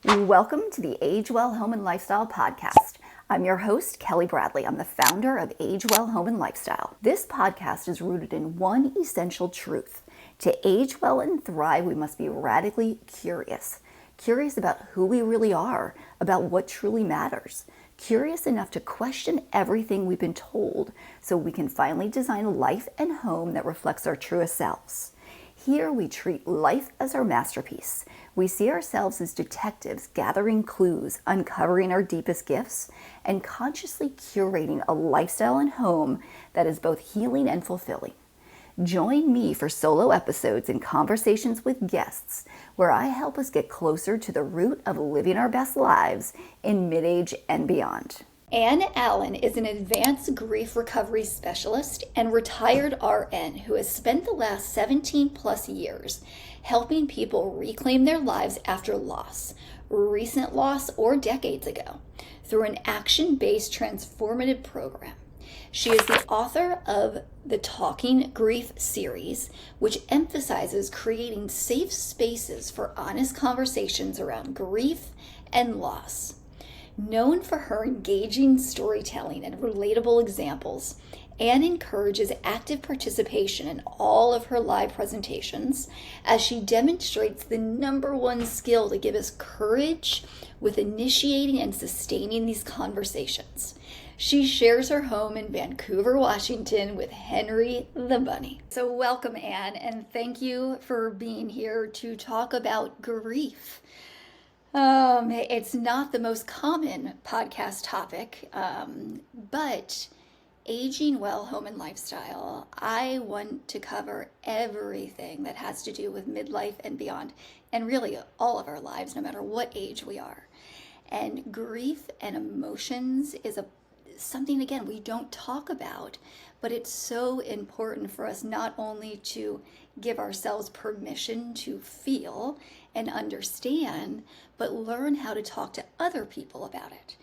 Welcome to the Age Well Home and Lifestyle podcast. I'm your host, Kelly Bradley. I'm the founder of Age Well Home and Lifestyle. This podcast is rooted in one essential truth. To age well and thrive, we must be radically curious. Curious about who we really are, about what truly matters. Curious enough to question everything we've been told so we can finally design a life and home that reflects our truest selves. Here we treat life as our masterpiece. We see ourselves as detectives gathering clues, uncovering our deepest gifts, and consciously curating a lifestyle and home that is both healing and fulfilling. Join me for solo episodes and conversations with guests where I help us get closer to the root of living our best lives in mid-age and beyond. Anne Allen is an advanced grief recovery specialist and retired RN who has spent the last 17 plus years helping people reclaim their lives after loss, recent loss or decades ago, through an action-based transformative program. She is the author of the Talking Grief series, which emphasizes creating safe spaces for honest conversations around grief and loss. Known for her engaging storytelling and relatable examples, Anne encourages active participation in all of her live presentations as she demonstrates the number one skill to give us courage with initiating and sustaining these conversations. She shares her home in Vancouver, Washington with Henry the Bunny. So welcome, Anne, and thank you for being here to talk about grief. It's not the most common podcast topic, but aging well, home and lifestyle, I want to cover everything that has to do with midlife and beyond, and really all of our lives, no matter what age we are. And grief and emotions is something, again, we don't talk about, but it's so important for us not only to give ourselves permission to feel and understand, but learn how to talk to other people about it.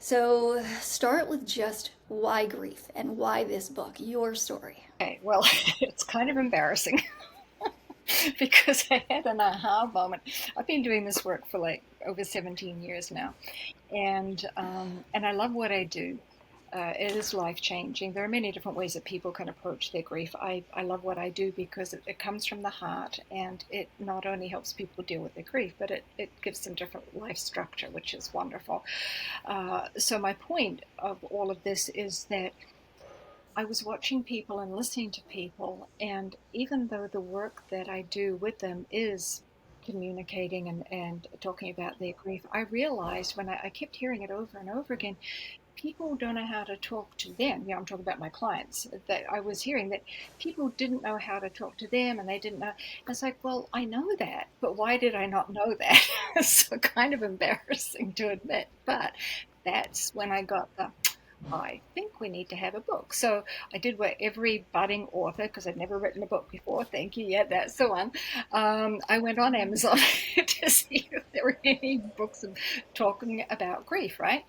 So start with just why grief and why this book, your story. Okay, well, it's kind of embarrassing because I had an aha moment. I've been doing this work for like over 17 years now, and I love what I do. It is life-changing. There are many different ways that people can approach their grief. I love what I do because it comes from the heart, and it not only helps people deal with their grief, but it gives them different life structure, which is wonderful. So my point of all of this is that I was watching people and listening to people, and even though the work that I do with them is communicating and talking about their grief, I realized when I kept hearing it over and over again, people don't know how to talk to them. I'm talking about my clients, that I was hearing that people didn't know how to talk to them, and they didn't know. It's like, well, I know that, but why did I not know that? So kind of embarrassing to admit, but that's when I got I think we need to have a book. So I did what every budding author, because I'd never written a book before, thank you, yeah, that's the one. I went on Amazon to see if there were any books talking about grief, right?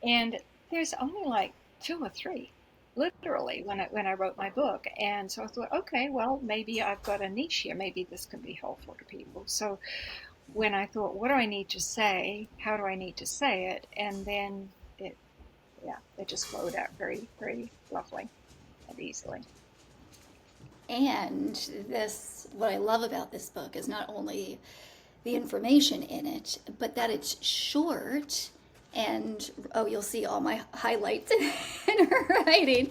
And there's only like two or three, literally, when I wrote my book. And so I thought, okay, well, maybe I've got a niche here. Maybe this can be helpful to people. So when I thought, what do I need to say? How do I need to say it? And then it just flowed out very, very lovely and easily. And what I love about this book is not only the information in it, but that it's short. And you'll see all my highlights in her writing.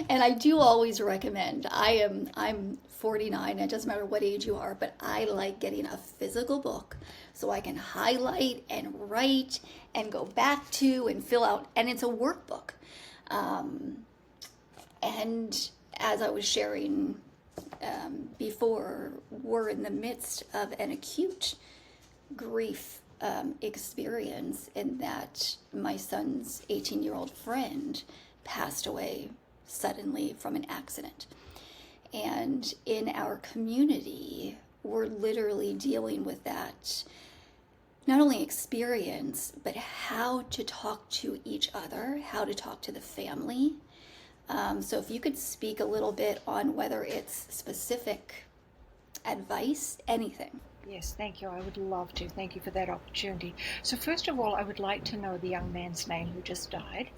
And I do always recommend. I'm 49. It doesn't matter what age you are, but I like getting a physical book so I can highlight and write and go back to and fill out. And it's a workbook. And as I was sharing before, we're in the midst of an acute grief experience in that my son's 18-year-old friend passed away suddenly from an accident. And in our community, we're literally dealing with that, not only experience, but how to talk to each other, how to talk to the family. So if you could speak a little bit on whether it's specific advice, anything. Yes, thank you. I would love to. Thank you for that opportunity. So, first of all, I would like to know the young man's name who just died.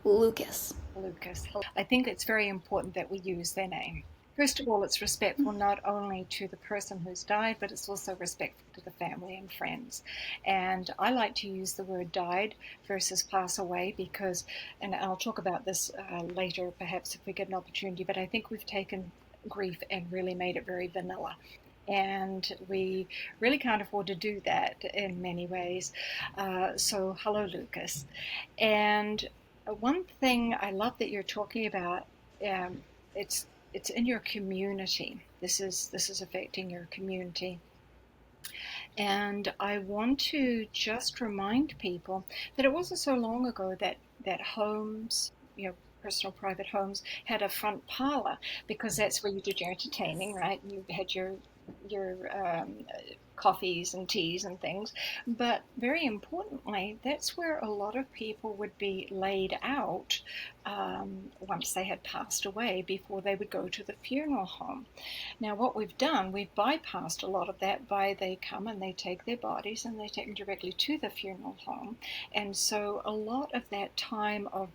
Lucas. Lucas. I think it's very important that we use their name. First of all, it's respectful not only to the person who's died, but it's also respectful to the family and friends. And I like to use the word died versus pass away because, and I'll talk about this later perhaps if we get an opportunity, but I think we've taken grief and really made it very vanilla. And we really can't afford to do that in many ways. So, hello, Lucas. And one thing I love that you're talking about, um, it's it's in your community. This is affecting your community, and I want to just remind people that it wasn't so long ago that homes, personal private homes, had a front parlor because that's where you did your entertaining, right? You had your coffees and teas and things. But very importantly, that's where a lot of people would be laid out once they had passed away before they would go to the funeral home. Now, what we've done, we've bypassed a lot of that by they come and they take their bodies and they take them directly to the funeral home. And so a lot of that time of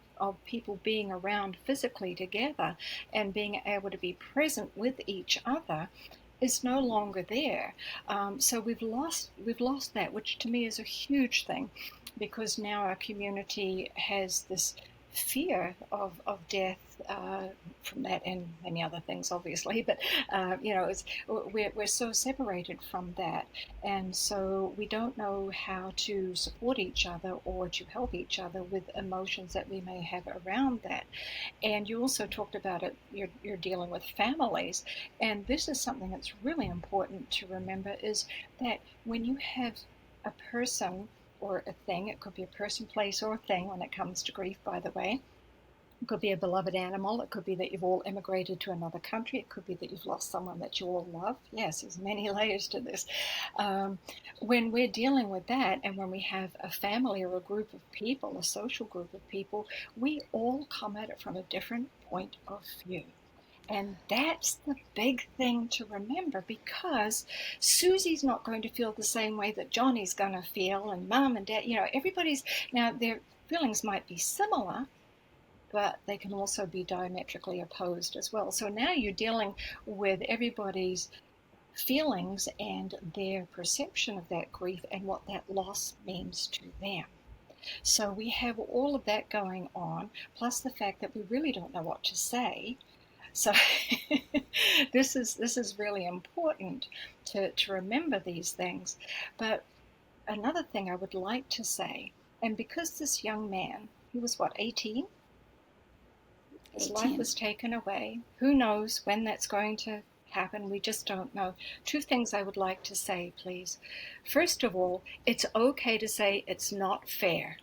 people being around physically together and being able to be present with each other is no longer there. So we've lost that, which to me is a huge thing, because now our community has this fear of death from that and many other things, obviously. But we're so separated from that, and so we don't know how to support each other or to help each other with emotions that we may have around that. And you also talked about it, you're dealing with families. And this is something that's really important to remember is that when you have a person or a thing, it could be a person, place, or a thing when it comes to grief, by the way. It could be a beloved animal. It could be that you've all immigrated to another country. It could be that you've lost someone that you all love. Yes, there's many layers to this. Um, when we're dealing with that, and when we have a family or a group of people, a social group of people, we all come at it from a different point of view. And that's the big thing to remember, because Susie's not going to feel the same way that Johnny's going to feel, and mom and dad, everybody's, now their feelings might be similar, but they can also be diametrically opposed as well. So now you're dealing with everybody's feelings and their perception of that grief and what that loss means to them. So we have all of that going on, plus the fact that we really don't know what to say. So this is really important to remember these things. But another thing I would like to say, and because this young man, he was what, 18? His life 18. was taken away. Who knows when that's going to happen? We just don't know. Two things I would like to say, please. First of all, it's okay to say it's not fair.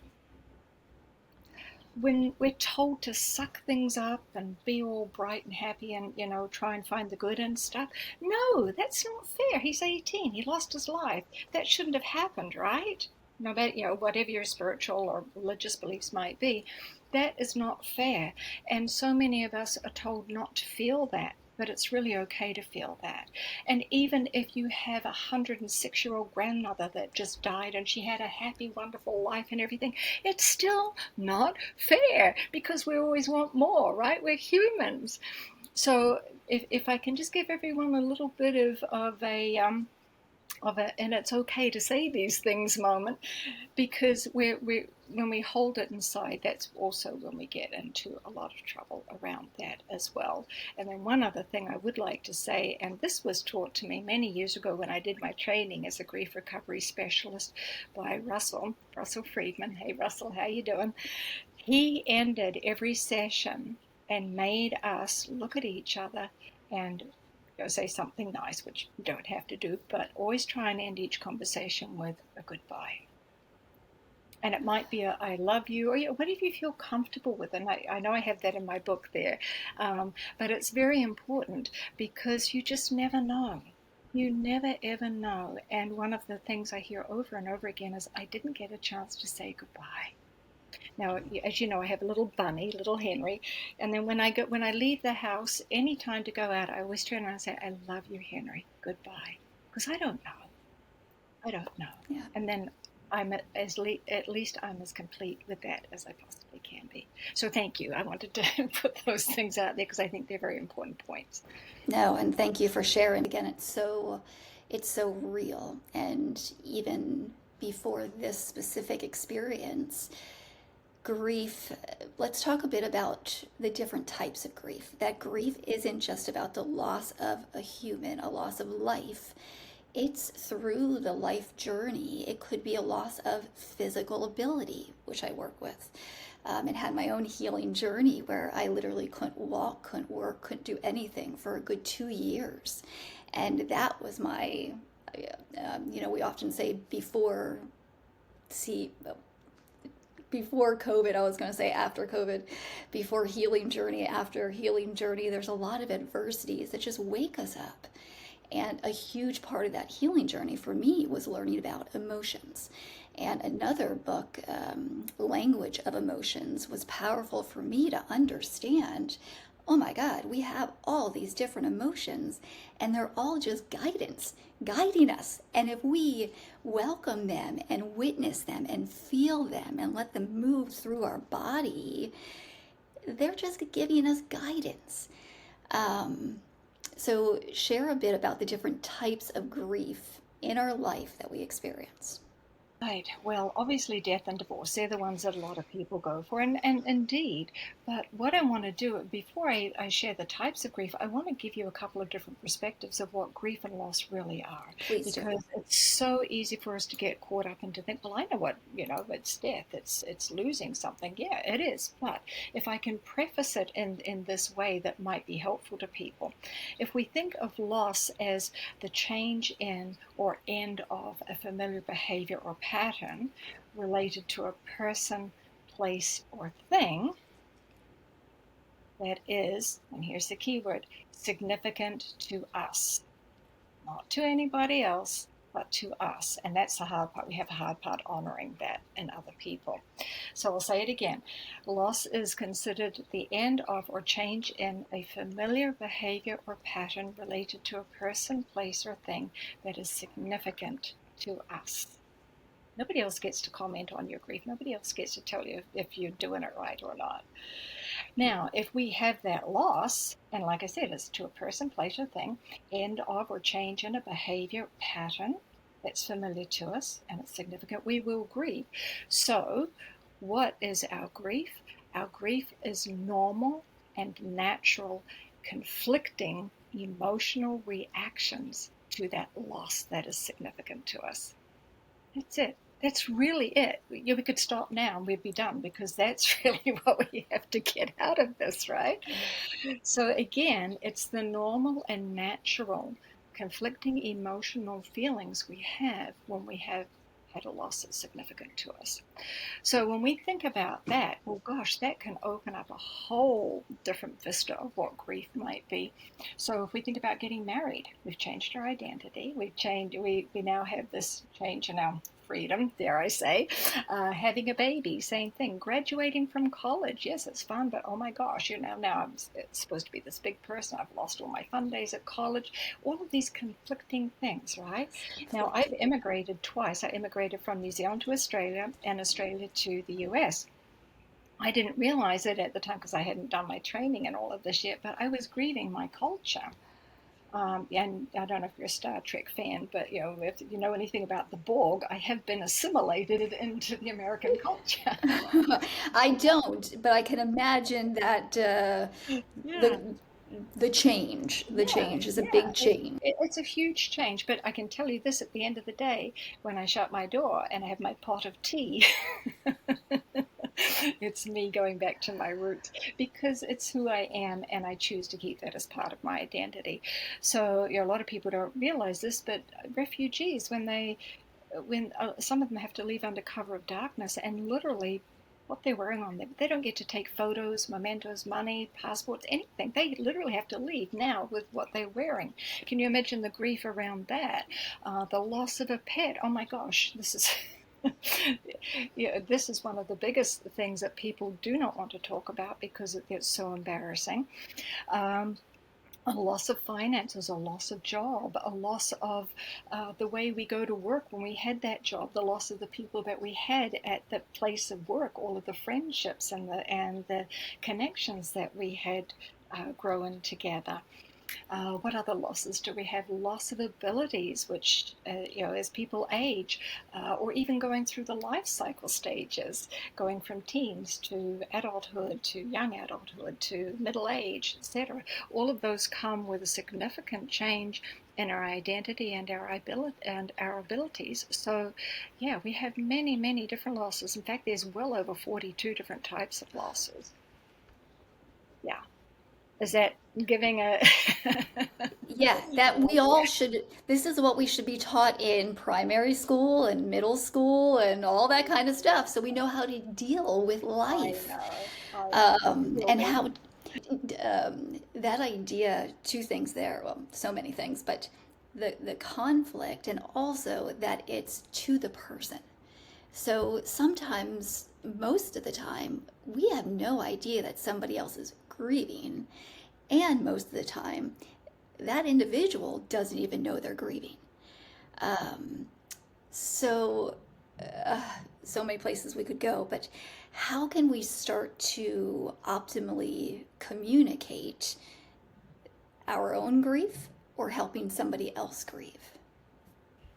When we're told to suck things up and be all bright and happy and, try and find the good and stuff, no, that's not fair. He's 18. He lost his life. That shouldn't have happened, right? No matter, whatever your spiritual or religious beliefs might be, that is not fair. And so many of us are told not to feel that. But it's really okay to feel that. And even if you have a 106-year-old grandmother that just died and she had a happy, wonderful life and everything, it's still not fair, because we always want more, right? We're humans. So if I can just give everyone a little bit of a and it's okay to say these things moment, because we when we hold it inside, that's also when we get into a lot of trouble around that as well. And then one other thing I would like to say, and this was taught to me many years ago when I did my training as a grief recovery specialist by Russell Friedman. Hey Russell, how you doing? He ended every session and made us look at each other and say something nice, which you don't have to do, but always try and end each conversation with a goodbye. And it might be a I love you, or whatever you feel comfortable with. And I know I have that in my book there. But it's very important, because you just never know. You never ever know. And one of the things I hear over and over again is, I didn't get a chance to say goodbye. Now, as you know, I have a little bunny, little Henry, and then when I leave the house, any time to go out, I always turn around and say, "I love you, Henry. Goodbye," because I don't know. I don't know. Yeah. And then at least I'm as complete with that as I possibly can be. So thank you. I wanted to put those things out there because I think they're very important points. No, and thank you for sharing. Again, it's so real. And even before this specific experience, grief, let's talk a bit about the different types of grief. That grief isn't just about the loss of a human, a loss of life. It's through the life journey. It could be a loss of physical ability, which I work with, and had my own healing journey where I literally couldn't walk, couldn't work, couldn't do anything for a good 2 years. And that was my, we often say see, before COVID, I was going to say after COVID, before healing journey, after healing journey, there's a lot of adversities that just wake us up. And a huge part of that healing journey for me was learning about emotions. And another book, Language of Emotions, was powerful for me to understand. Oh my God, we have all these different emotions, and they're all just guidance, guiding us. And if we welcome them and witness them and feel them and let them move through our body, they're just giving us guidance. Um, so, share a bit about the different types of grief in our life that we experience. Right. Well, obviously, death and divorce, they're the ones that a lot of people go for, and indeed. But what I want to do, before I share the types of grief, I want to give you a couple of different perspectives of what grief and loss really are. Please do. Because it's so easy for us to get caught up and to think, well, I know what, it's death, it's losing something. Yeah, it is. But if I can preface it in this way that might be helpful to people, if we think of loss as the change in or end of a familiar behavior or pattern related to a person, place, or thing that is, and here's the key word, significant to us, not to anybody else, but to us. And that's the hard part. We have a hard part honoring that in other people. So I'll say it again. Loss is considered the end of or change in a familiar behavior or pattern related to a person, place, or thing that is significant to us. Nobody else gets to comment on your grief. Nobody else gets to tell you if you're doing it right or not. Now, if we have that loss, and like I said, it's to a person, place, or thing, end of or change in a behavior pattern that's familiar to us and it's significant, we will grieve. So, what is our grief? Our grief is normal and natural, conflicting emotional reactions to that loss that is significant to us. That's it. That's really it. We could stop now and we'd be done because that's really what we have to get out of this, right? So, again, it's the normal and natural conflicting emotional feelings we have when we have had a loss that's significant to us. So, when we think about that, well, gosh, that can open up a whole different vista of what grief might be. So, if we think about getting married, we've changed our identity. We now have this change in our freedom, dare I say. Having a baby, same thing. Graduating from college, yes, it's fun, but oh my gosh, now it's supposed to be this big person. I've lost all my fun days at college. All of these conflicting things, right? Now, I've immigrated twice. I immigrated from New Zealand to Australia and Australia to the US. I didn't realize it at the time because I hadn't done my training and all of this yet, but I was grieving my culture. And I don't know if you're a Star Trek fan, but if you know anything about the Borg, I have been assimilated into the American culture. I don't, but I can imagine that Yeah. the Yeah, change is a yeah, big change. it's a huge change, but I can tell you this at the end of the day, when I shut my door and I have my pot of tea, it's me going back to my roots because it's who I am and I choose to keep that as part of my identity. So, a lot of people don't realize this, but refugees, when some of them have to leave under cover of darkness and literally what they're wearing on them. They don't get to take photos, mementos, money, passports, anything. They literally have to leave now with what they're wearing. Can you imagine the grief around that? The loss of a pet. Oh my gosh, this is. This is one of the biggest things that people do not want to talk about because it's so embarrassing. Um, a loss of finances, a loss of job, a loss of the way we go to work when we had that job, the loss of the people that we had at the place of work, all of the friendships and the connections that we had grown together. What other losses do we have? Loss of abilities, which, as people age, or even going through the life cycle stages, going from teens to adulthood, to young adulthood, to middle age, etc. All of those come with a significant change in our identity and our abilities. So, yeah, we have many, many different losses. In fact, there's well over 42 different types of losses. Yeah. Is that giving a Yeah, that we all should, this is what we should be taught in primary school and middle school and all that kind of stuff. So we know how to deal with I life. know. I And absolutely. how that idea, two things there, well, so many things, but the conflict and also that it's to the person. So sometimes, most of the time, we have no idea that somebody else is grieving. And most of the time, that individual doesn't even know they're grieving. Um, so, uh, so many places we could go, but how can we start to optimally communicate our own grief or helping somebody else grieve?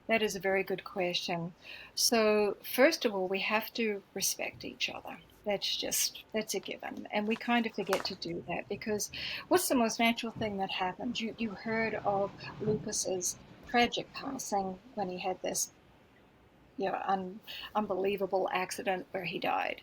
That is a very good question. So, first of all, we have to respect each other. That's a given. And we kind of forget to do that because what's the most natural thing that happens? You heard of Lucas's tragic passing when he had this, unbelievable accident where he died.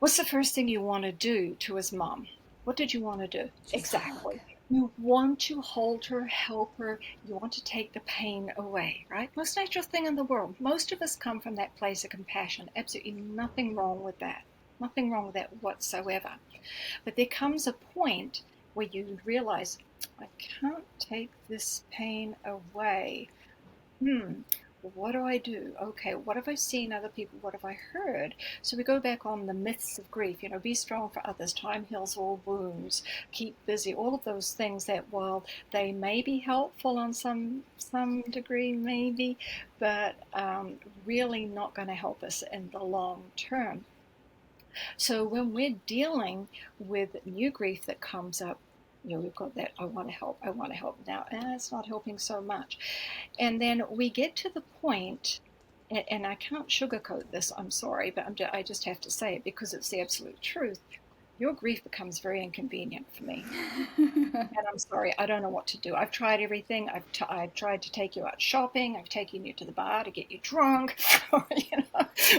What's the first thing you want to do to his mom? What did you want to do? Just hug. Exactly. You want to hold her, help her. You want to take the pain away, right? Most natural thing in the world. Most of us come from that place of compassion. Absolutely nothing wrong with that. Nothing wrong with that whatsoever. But there comes a point where you realize, I can't take this pain away. Hmm, what do I do? Okay, what have I seen other people? What have I heard? So we go back on the myths of grief, be strong for others, time heals all wounds, keep busy, all of those things that while they may be helpful on some degree, maybe, but really not going to help us in the long term. So when we're dealing with new grief that comes up, we've got that I want to help, I want to help now, and it's not helping so much. And then we get to the point, and I can't sugarcoat this, I'm sorry, but I just have to say it because it's the absolute truth. Your grief becomes very inconvenient for me. And I'm sorry, I don't know what to do. I've tried everything. I've tried to take you out shopping. I've taken you to the bar to get you drunk, or,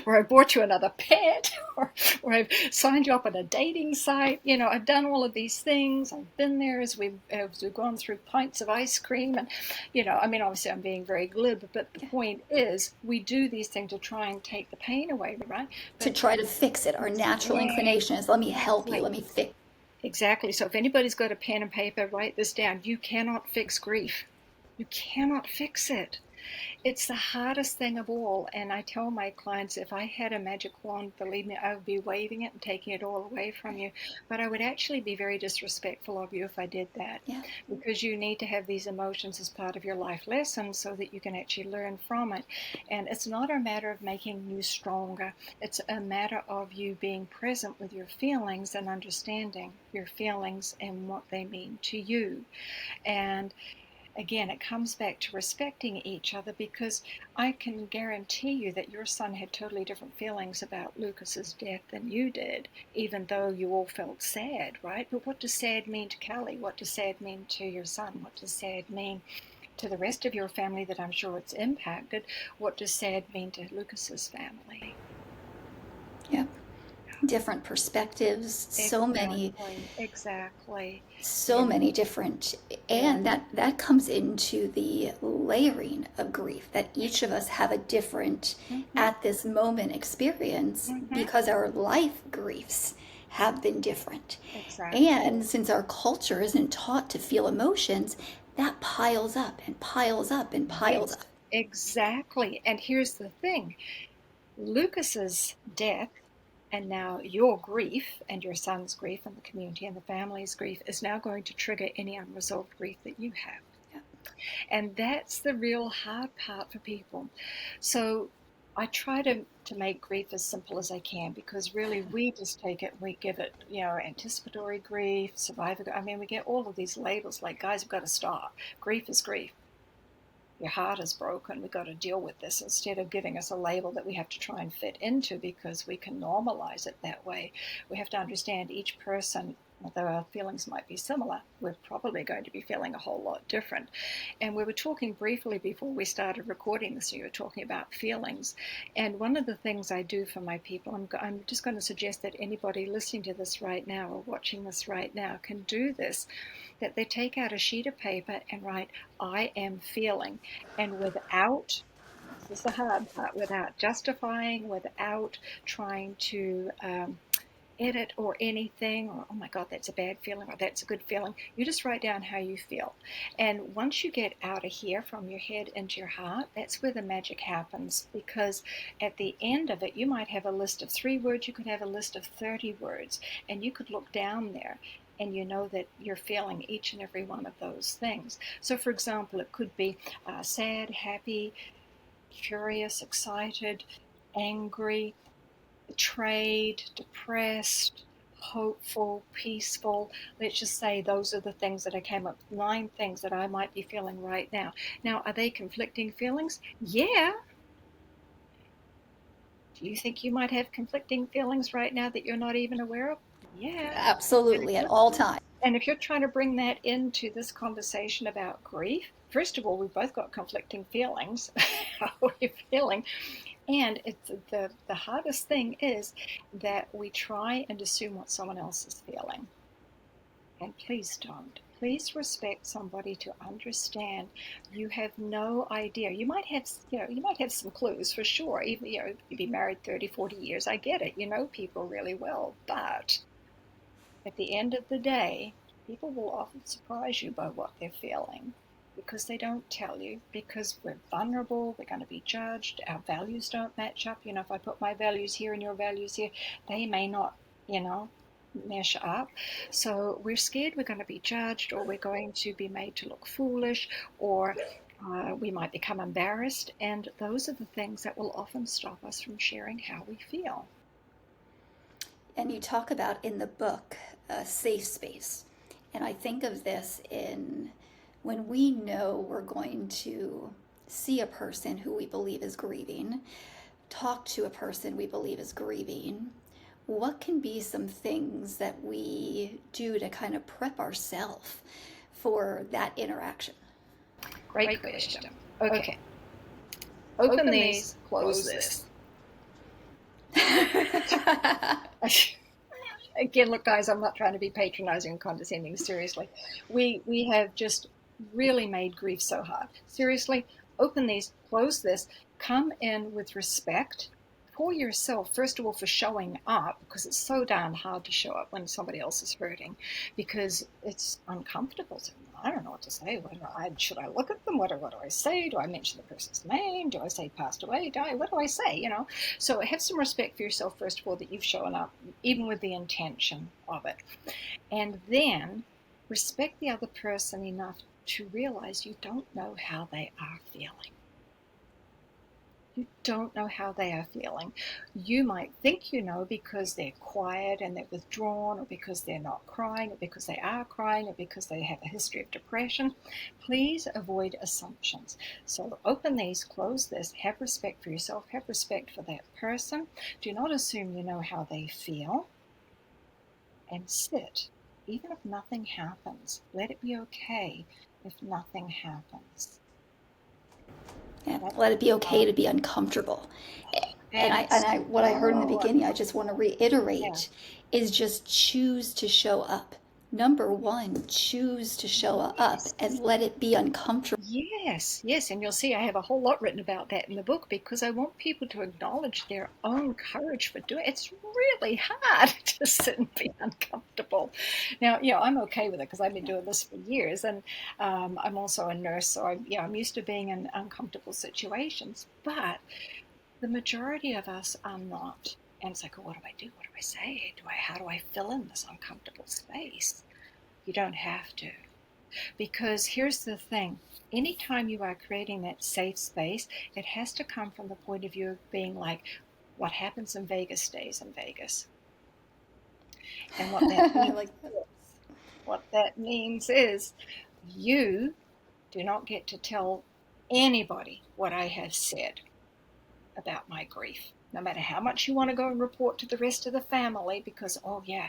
or I bought you another pet, or I've signed you up on a dating site. I've done all of these things. I've been there as we've gone through pints of ice cream, and obviously I'm being very glib, but the point is we do these things to try and take the pain away, right? To But try to fix it. Our natural inclination is let me help you, exactly. let me fix. Exactly. So if anybody's got a pen and paper, write this down. You cannot fix grief. You cannot fix it. It's the hardest thing of all. And I tell my clients, if I had a magic wand, believe me, I would be waving it and taking it all away from you. But I would actually be very disrespectful of you if I did that. Yeah. Because you need to have these emotions as part of your life lesson so that you can actually learn from it. And it's not a matter of making you stronger. It's a matter of you being present with your feelings and understanding your feelings and what they mean to you. And again, it comes back to respecting each other because I can guarantee you that your son had totally different feelings about Lucas's death than you did, even though you all felt sad, right? But what does sad mean to Kelly? What does sad mean to your son? What does sad mean to the rest of your family that I'm sure it's impacted? What does sad mean to Lucas's family? Yeah. Different perspectives, Exactly, exactly. so You many know, different, yeah. and that comes into the layering of grief, that each of us have a different Mm-hmm, at this moment experience mm-hmm, because our life griefs have been different. And exactly. since our culture isn't taught to feel emotions, that piles up and piles up and piles up. Exactly. And here's the thing. Lucas's death And now your grief and your son's grief and the community and the family's grief is now going to trigger any unresolved grief that you have. Yeah. And that's the real hard part for people. So I try to make grief as simple as I can, because really we just take it and we give it, anticipatory grief, survivor. I mean, we get all of these labels like, guys, we've got to stop. Grief is grief. Your heart is broken. We've got to deal with this, instead of giving us a label that we have to try and fit into because we can normalize it that way. We have to understand each person, although our feelings might be similar, we're probably going to be feeling a whole lot different. And we were talking briefly before we started recording this, you were talking about feelings. And one of the things I do for my people, I'm just going to suggest that anybody listening to this right now or watching this right now can do this, that they take out a sheet of paper and write, I am feeling. And without, this is the hard part, without justifying, without trying to edit or anything, or oh my God, that's a bad feeling, or that's a good feeling. You just write down how you feel. And once you get out of here from your head into your heart, that's where the magic happens, because at the end of it, you might have a list of 3 words, you could have a list of 30 words, and you could look down there and you know that you're feeling each and every one of those things. So for example, it could be sad, happy, curious, excited, angry, betrayed, depressed, hopeful, peaceful. Let's just say those are the things that I came up with, 9 things that I might be feeling right now. Now, are they conflicting feelings? Yeah. Do you think you might have conflicting feelings right now that you're not even aware of? Yeah. Absolutely, at all times. And if you're trying to bring that into this conversation about grief, first of all, we've both got conflicting feelings. How are you feeling? And it's the hardest thing is that we try and assume what someone else is feeling. And please don't. Please respect somebody to understand. You have no idea. You might have, some clues for sure. Even, you've been married 30, 40 years. I get it. You know people really well. But at the end of the day, people will often surprise you by what they're feeling, because they don't tell you, because we're vulnerable, we're going to be judged, our values don't match up. If I put my values here and your values here, they may not, mesh up. So we're scared we're going to be judged, or we're going to be made to look foolish, or we might become embarrassed. And those are the things that will often stop us from sharing how we feel. And you talk about in the book a safe space. And I think of this in when we know we're going to see a person who we believe is grieving, talk to a person we believe is grieving, what can be some things that we do to kind of prep ourselves for that interaction? Great question. Okay. Open these, close this. Again, look, guys, I'm not trying to be patronizing and condescending. Seriously, we have just really made grief so hard. Seriously, open these, close this, come in with respect for yourself, first of all, for showing up, because it's so darn hard to show up when somebody else is hurting, because it's uncomfortable. So I don't know what to say. Should I look at them? What do I say? Do I mention the person's name? Do I say passed away? What do I say? So have some respect for yourself, first of all, that you've shown up, even with the intention of it. And then respect the other person enough to realize you don't know how they are feeling. You don't know how they are feeling. You might think you know because they're quiet and they're withdrawn, or because they're not crying, or because they are crying, or because they have a history of depression. Please avoid assumptions. So open these, close this, have respect for yourself, have respect for that person. Do not assume you know how they feel. And sit. Even if nothing happens, let it be okay if nothing happens. Yeah, let it be okay to be uncomfortable. And what I heard in the beginning, I just want to reiterate, is just choose to show up. Number one, choose to show up and let it be uncomfortable. Yes, and you'll see I have a whole lot written about that in the book, because I want people to acknowledge their own courage for doing it. It's really hard to sit and be uncomfortable. Now, I'm okay with it because I've been doing this for years, and I'm also a nurse, so I'm used to being in uncomfortable situations. But the majority of us are not. And it's like, oh, what do I do? What do I say? How do I fill in this uncomfortable space? You don't have to. Because here's the thing. Anytime you are creating that safe space, it has to come from the point of view of being like, what happens in Vegas stays in Vegas. And what that I means like that. is, what that means is you do not get to tell anybody what I have said about my grief. No matter how much you want to go and report to the rest of the family, because, oh, yeah,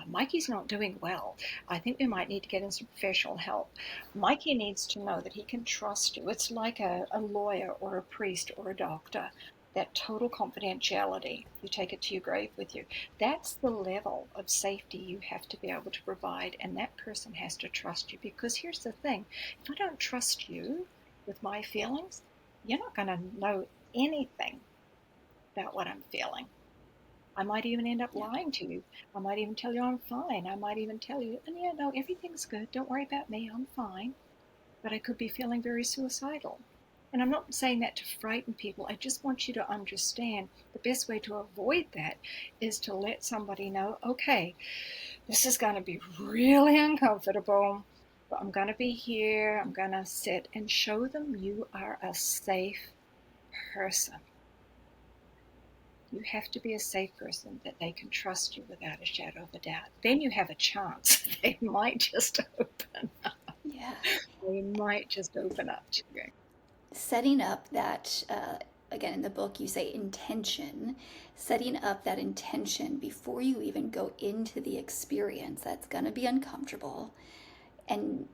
Mikey's not doing well. I think we might need to get him some professional help. Mikey needs to know that he can trust you. It's like a lawyer or a priest or a doctor. That total confidentiality, you take it to your grave with you. That's the level of safety you have to be able to provide, and that person has to trust you. Because here's the thing, if I don't trust you with my feelings, you're not going to know anything about what I'm feeling. I might even end up Yeah. lying to you. I might even tell you I'm fine. I might even tell you, and yeah, no, everything's good. Don't worry about me. I'm fine. But I could be feeling very suicidal. And I'm not saying that to frighten people. I just want you to understand the best way to avoid that is to let somebody know, okay, this is going to be really uncomfortable, but I'm going to be here. I'm going to sit and show them you are a safe person. You have to be a safe person that they can trust you without a shadow of a doubt. Then you have a chance. They might just open up. Yeah. They might just open up to you. Setting up that, again, in the book, you say intention, setting up that intention before you even go into the experience that's going to be uncomfortable, and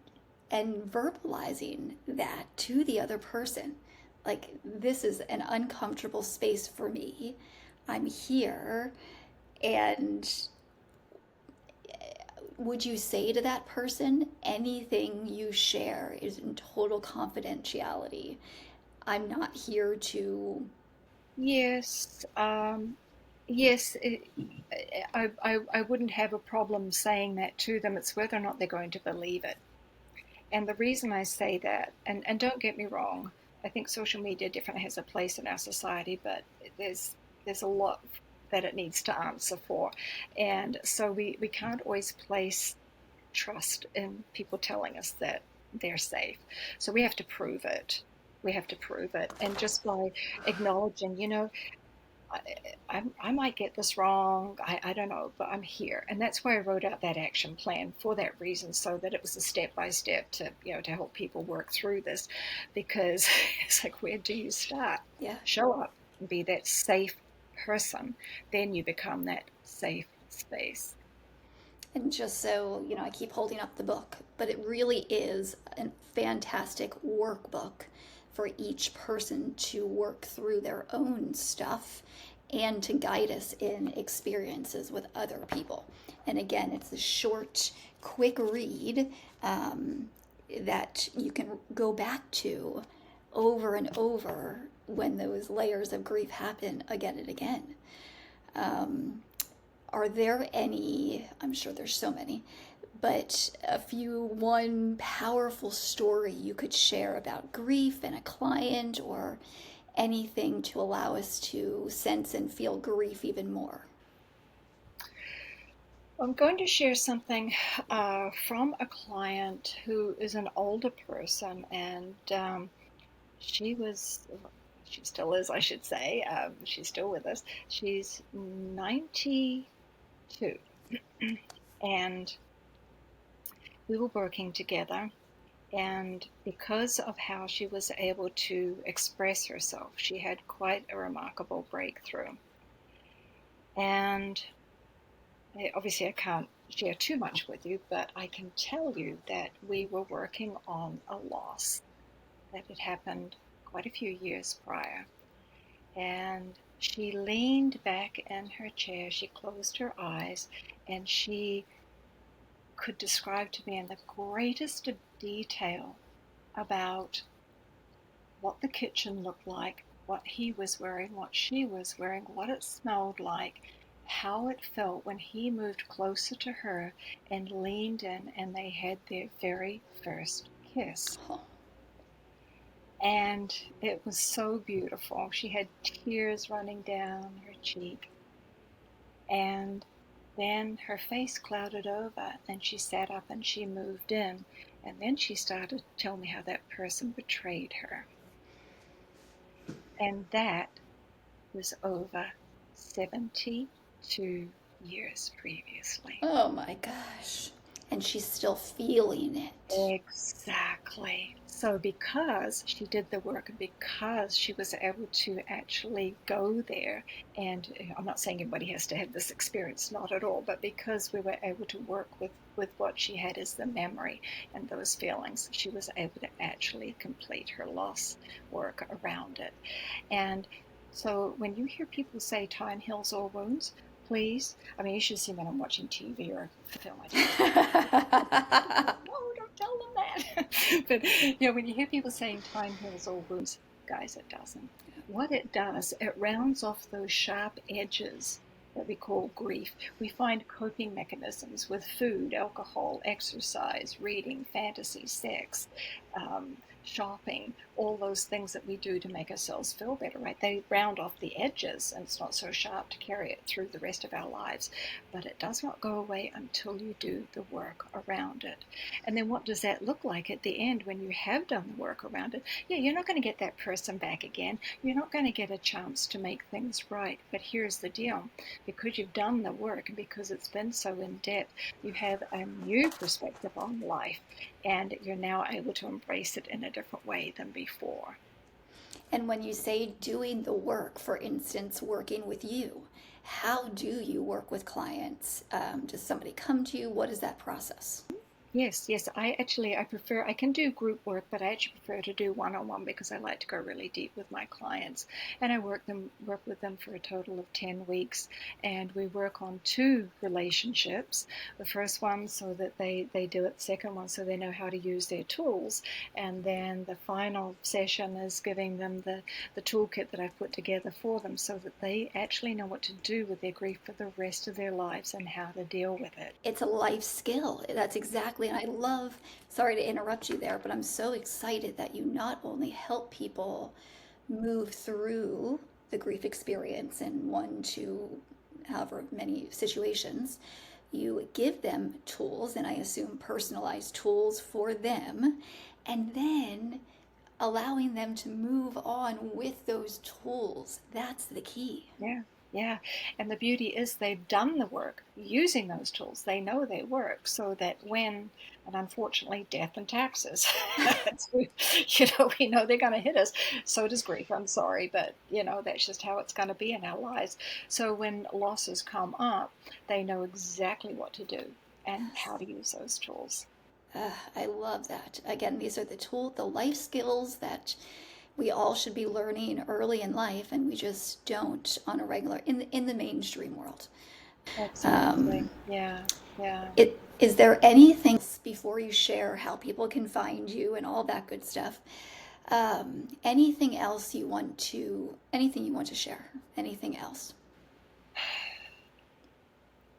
verbalizing that to the other person, like, this is an uncomfortable space for me, I'm here. And would you say to that person, anything you share is in total confidentiality? I'm not here to. Yes, yes. I wouldn't have a problem saying that to them. It's whether or not they're going to believe it. And the reason I say that, and don't get me wrong, I think social media definitely has a place in our society, but there's a lot that it needs to answer for. And so we can't always place trust in people telling us that they're safe. So we have to prove it. We have to prove it. And just by acknowledging, I might get this wrong. I don't know, but I'm here. And that's why I wrote out that action plan for that reason, so that it was a step by step to, to help people work through this. Because it's like, where do you start? Yeah. Show up and be that safe person. Then you become that safe space. And just so, I keep holding up the book, but it really is a fantastic workbook for each person to work through their own stuff and to guide us in experiences with other people. And again, it's a short, quick read that you can go back to over and over when those layers of grief happen again and again. Are there any, I'm sure there's so many, but one powerful story you could share about grief and a client, or anything to allow us to sense and feel grief even more? I'm going to share something from a client who is an older person, and she was, she still is, I should say. She's still with us. She's 92, and we were working together. And because of how she was able to express herself, she had quite a remarkable breakthrough. And obviously, I can't share too much with you, but I can tell you that we were working on a loss that had happened quite a few years prior. And she leaned back in her chair, she closed her eyes, and she could describe to me in the greatest of detail about what the kitchen looked like, what he was wearing, what she was wearing, what it smelled like, how it felt when he moved closer to her and leaned in and they had their very first kiss. Oh, And it was so beautiful. She had tears running down her cheek. And then her face clouded over and she sat up and she moved in. And then she started to tell me how that person betrayed her. And that was over 72 years previously. Oh my gosh. And she's still feeling it. Exactly. So, because she did the work and because she was able to actually go there, and I'm not saying everybody has to have this experience, not at all, but because we were able to work with what she had as the memory and those feelings, she was able to actually complete her loss work around it. And so, when you hear people say time heals all wounds, please, I mean, you should see when I'm watching TV or a film. I no, don't tell them that. But when you hear people saying time heals all wounds, guys, it doesn't. What it does, it rounds off those sharp edges that we call grief. We find coping mechanisms with food, alcohol, exercise, reading, fantasy, sex, shopping, all those things that we do to make ourselves feel better, right? They round off the edges and it's not so sharp to carry it through the rest of our lives. But it does not go away until you do the work around it. And then what does that look like at the end when you have done the work around it? Yeah, you're not going to get that person back again. You're not going to get a chance to make things right. But here's the deal. Because you've done the work and because it's been so in depth, you have a new perspective on life and you're now able to embrace it in a different way than before. And when you say doing the work, for instance, working with you, how do you work with clients? Does somebody come to you? What is that process? Yes, yes. I can do group work, but I actually prefer to do one-on-one because I like to go really deep with my clients. And I work with them for a total of 10 weeks. And we work on two relationships. The first one so that they do it, the second one so they know how to use their tools. And then the final session is giving them the toolkit that I've put together for them so that they actually know what to do with their grief for the rest of their lives and how to deal with it. It's a life skill. That's exactly, and I love, sorry to interrupt you there, but I'm so excited that you not only help people move through the grief experience in one to however many situations, you give them tools, and I assume personalized tools for them, and then allowing them to move on with those tools. That's the key. Yeah, yeah. And the beauty is they've done the work using those tools. They know they work so that when, and unfortunately, death and taxes, we know they're going to hit us. So does grief. I'm sorry, but that's just how it's going to be in our lives. So when losses come up, they know exactly what to do and how to use those tools. I love that. Again, these are the life skills that we all should be learning early in life, and we just don't on a regular in the mainstream world. Absolutely. Yeah, yeah. Is there anything before you share how people can find you and all that good stuff? Anything you want to share? Anything else?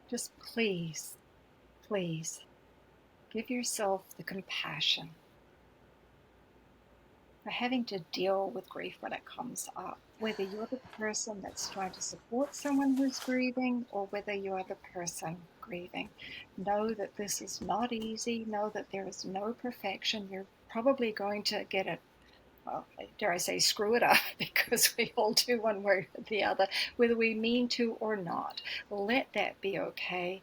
Just please, please give yourself the compassion for having to deal with grief when it comes up. Whether you're the person that's trying to support someone who's grieving or whether you're the person grieving, know that this is not easy. Know that there is no perfection. You're probably going to get it, well, dare I say, screw it up, because we all do one way or the other, whether we mean to or not. Let that be okay,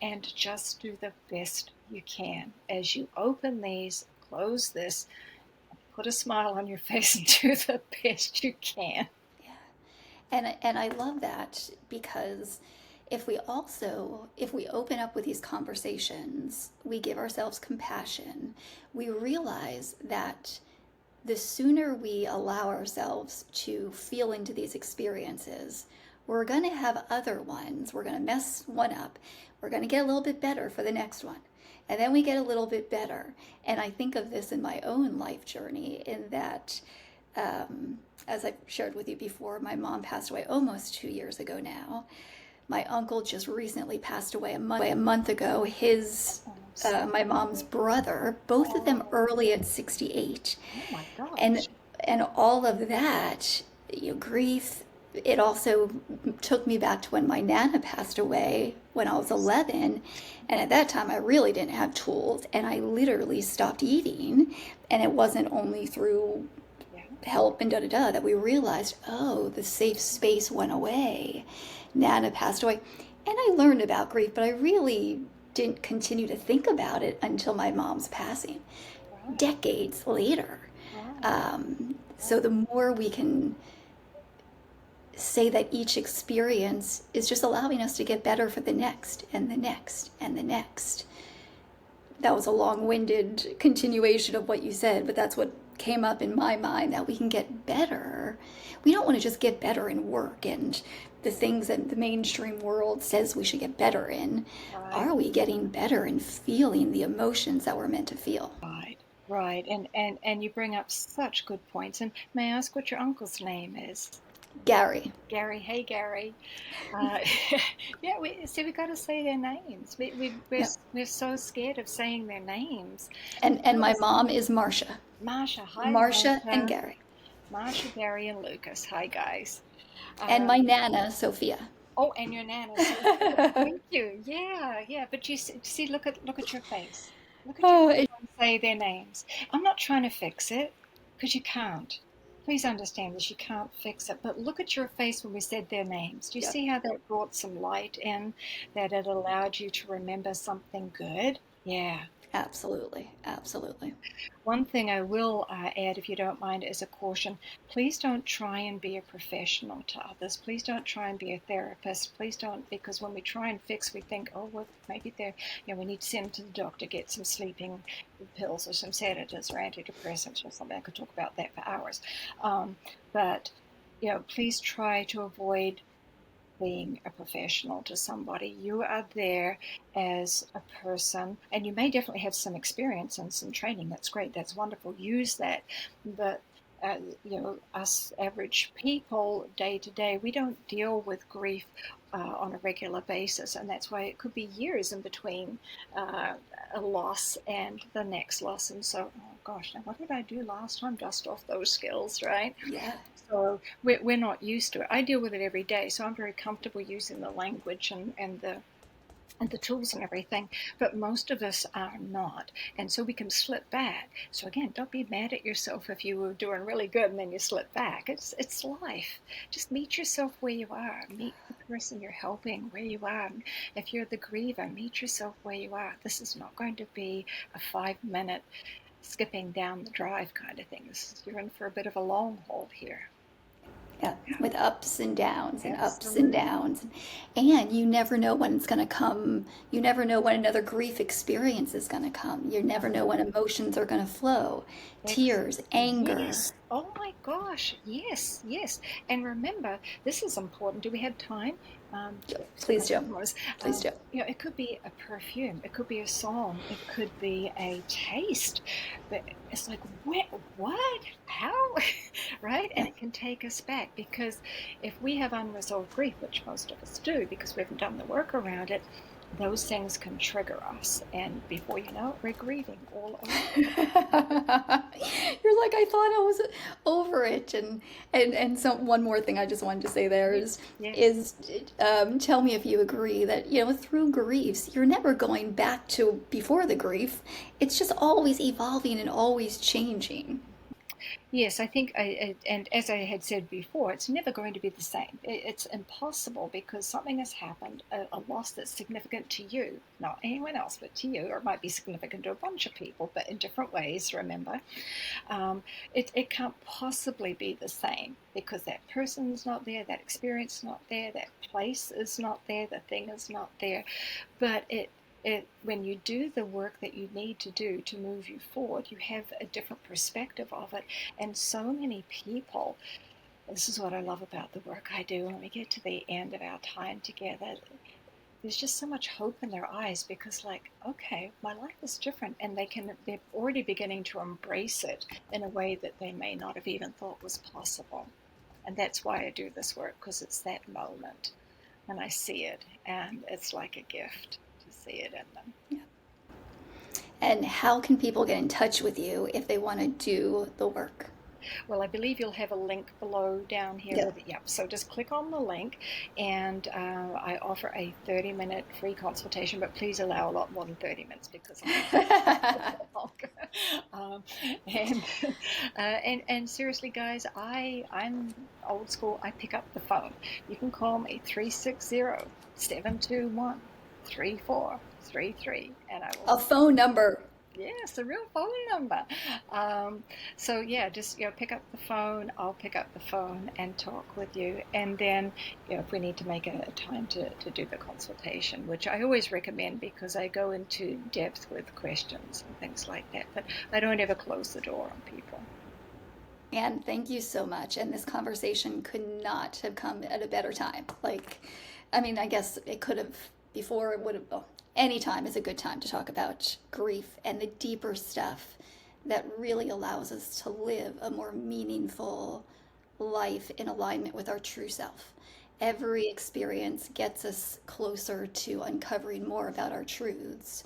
and just do the best you can. As you open these, close this, put a smile on your face and do the best you can. Yeah. And I love that because if we open up with these conversations, we give ourselves compassion, we realize that the sooner we allow ourselves to feel into these experiences, we're going to have other ones. We're going to mess one up. We're going to get a little bit better for the next one. And then we get a little bit better. And I think of this in my own life journey in that, as I've shared with you before, my mom passed away almost 2 years ago now. My uncle just recently passed away a month ago. My mom's brother, both of them early at 68. Oh my And gosh. and all of that, grief, it also took me back to when my Nana passed away when I was 11. And at that time, I really didn't have tools. And I literally stopped eating. And it wasn't only through Yeah. help and da da da that we realized, oh, the safe space went away. Nana passed away. And I learned about grief, but I really didn't continue to think about it until my mom's passing, Right. decades later. Right. So the more we can say that each experience is just allowing us to get better for the next and the next and the next. That was a long-winded continuation of what you said, but that's what came up in my mind, that we can get better. We don't want to just get better in work and the things that the mainstream world says we should get better in. Right. Are we getting better in feeling the emotions that we're meant to feel? Right. Right. And you bring up such good points. And may I ask what your uncle's name is? Gary. Gary. Hey, Gary. Uh, yeah, we got to say their names. Yeah. We're so scared of saying their names. And my Yes. mom is Marcia. Marsha. Hi, Marcia and Marsha. Gary. Marsha, Gary, and Lucas. Hi, guys. And Um, my Nana, Sophia. oh, and your Nana, Sophia. Thank you. Yeah, yeah. But you see, look at your face. Look at your Oh, face when I say their names. I'm not trying to fix it because you can't. Please understand this. You can't fix it. But look at your face when we said their names. Do you yep. see how that brought some light in? That it allowed you to remember something good? Yeah. Absolutely. Absolutely. One thing I will add, if you don't mind, as a caution, please don't try and be a professional to others. Please don't try and be a therapist. Please don't, because when we try and fix, we think, oh, well, maybe we need to send them to the doctor, get some sleeping pills or some sedatives or antidepressants or something. I could talk about that for hours. But, please try to avoid being a professional to somebody. You are there as a person, and you may definitely have some experience and some training. That's great. That's wonderful. Use that. But us average people, day to day, we don't deal with grief on a regular basis, and that's why it could be years in between uh, a loss and the next loss. And so, oh gosh, now what did I do last time? Dust off those skills, right? Yeah. So we're not used to it. I deal with it every day, so I'm very comfortable using the language and the tools and everything, but most of us are not. And so we can slip back. So again, don't be mad at yourself if you were doing really good and then you slip back. It's life. Just meet yourself where you are. Meet the person you're helping where you are. If you're the griever, meet yourself where you are. This is not going to be a 5 minute skipping down the drive kind of thing. You're in for a bit of a long haul here. Yeah, with ups and downs and ups and Absolutely. downs. And you never know when it's going to come. You never know when another grief experience is going to come. You never know when emotions are going to flow. Tears, anger. Yes. Oh my gosh. Yes. Yes. And remember, this is important. Do we have time? Just a Please couple do. more. Please do. It could be a perfume. It could be a song. It could be a taste. But it's like, what? How? Right? And Yeah. it can take us back because if we have unresolved grief, which most of us do because we haven't done the work around it, those things can trigger us. And before you know it, we're grieving all over. You're like, I thought I was over it. And so one more thing I just wanted to say there Yes. is Yes. is tell me if you agree that, through griefs, you're never going back to before the grief. It's just always evolving and always changing. Yes, I think, and as I had said before, it's never going to be the same. It's impossible because something has happened, a loss that's significant to you, not anyone else, but to you, or it might be significant to a bunch of people, but in different ways, remember. Um, it can't possibly be the same because that person's not there, that experience is not there, that place is not there, the thing is not there. But when you do the work that you need to do to move you forward, you have a different perspective of it. And so many people, this is what I love about the work I do, when we get to the end of our time together, there's just so much hope in their eyes because, like, okay, my life is different, and they're already beginning to embrace it in a way that they may not have even thought was possible. And that's why I do this work, because it's that moment and I see it, and it's like a gift to see it in them. And how can people get in touch with you if they want to do the work? Well, I believe you'll have a link below down here. Yeah. Yep. So just click on the link, and I offer a 30-minute free consultation, but please allow a lot more than 30 minutes because I'm longer. Um, and, and seriously, guys, I'm old school. I pick up the phone. You can call me 360-721-3433, and I will. A phone number. Yes, a real phone number. So yeah, just pick up the phone. I'll pick up the phone and talk with you, and then if we need to make a time to do the consultation, which I always recommend because I go into depth with questions and things like that. But I don't ever close the door on people. And thank you so much. And this conversation could not have come at a better time. I mean, I guess it could have before, it would have, well, any time is a good time to talk about grief and the deeper stuff that really allows us to live a more meaningful life in alignment with our true self. Every experience gets us closer to uncovering more about our truths.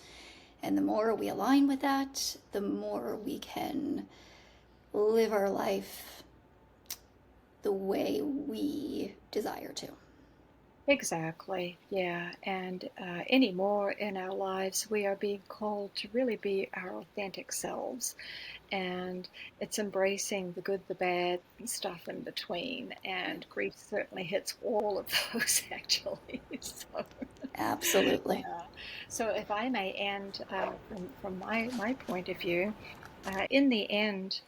And the more we align with that, the more we can live our life the way we desire to. Exactly, yeah. And anymore in our lives, we are being called to really be our authentic selves. And it's embracing the good, the bad, and stuff in between. And grief certainly hits all of those, actually. So, Absolutely. yeah. So if I may end from my point of view, in the end,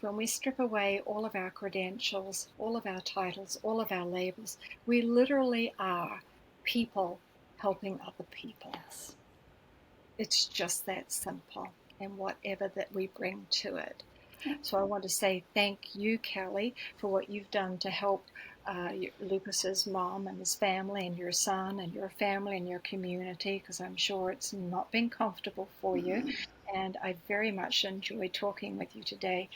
when we strip away all of our credentials, all of our titles, all of our labels, we literally are people helping other people. Yes. It's just that simple, and whatever that we bring to it. Yeah. So I want to say thank you, Kelly, for what you've done to help Lucas's mom and his family and your son and your family and your community, because I'm sure it's not been comfortable for you. And I very much enjoyed talking with you today.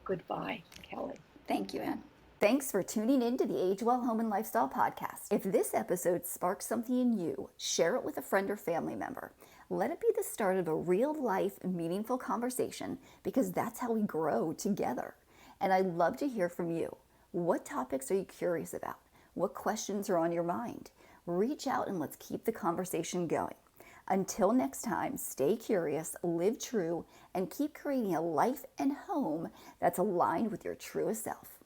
Goodbye, Kelly. Thank you, Anne. Thanks for tuning in to the Age Well Home and Lifestyle podcast. If this episode sparked something in you, share it with a friend or family member. Let it be the start of a real life, meaningful conversation because that's how we grow together. And I'd love to hear from you. What topics are you curious about? What questions are on your mind? Reach out and let's keep the conversation going. Until next time, stay curious, live true, and keep creating a life and home that's aligned with your truest self.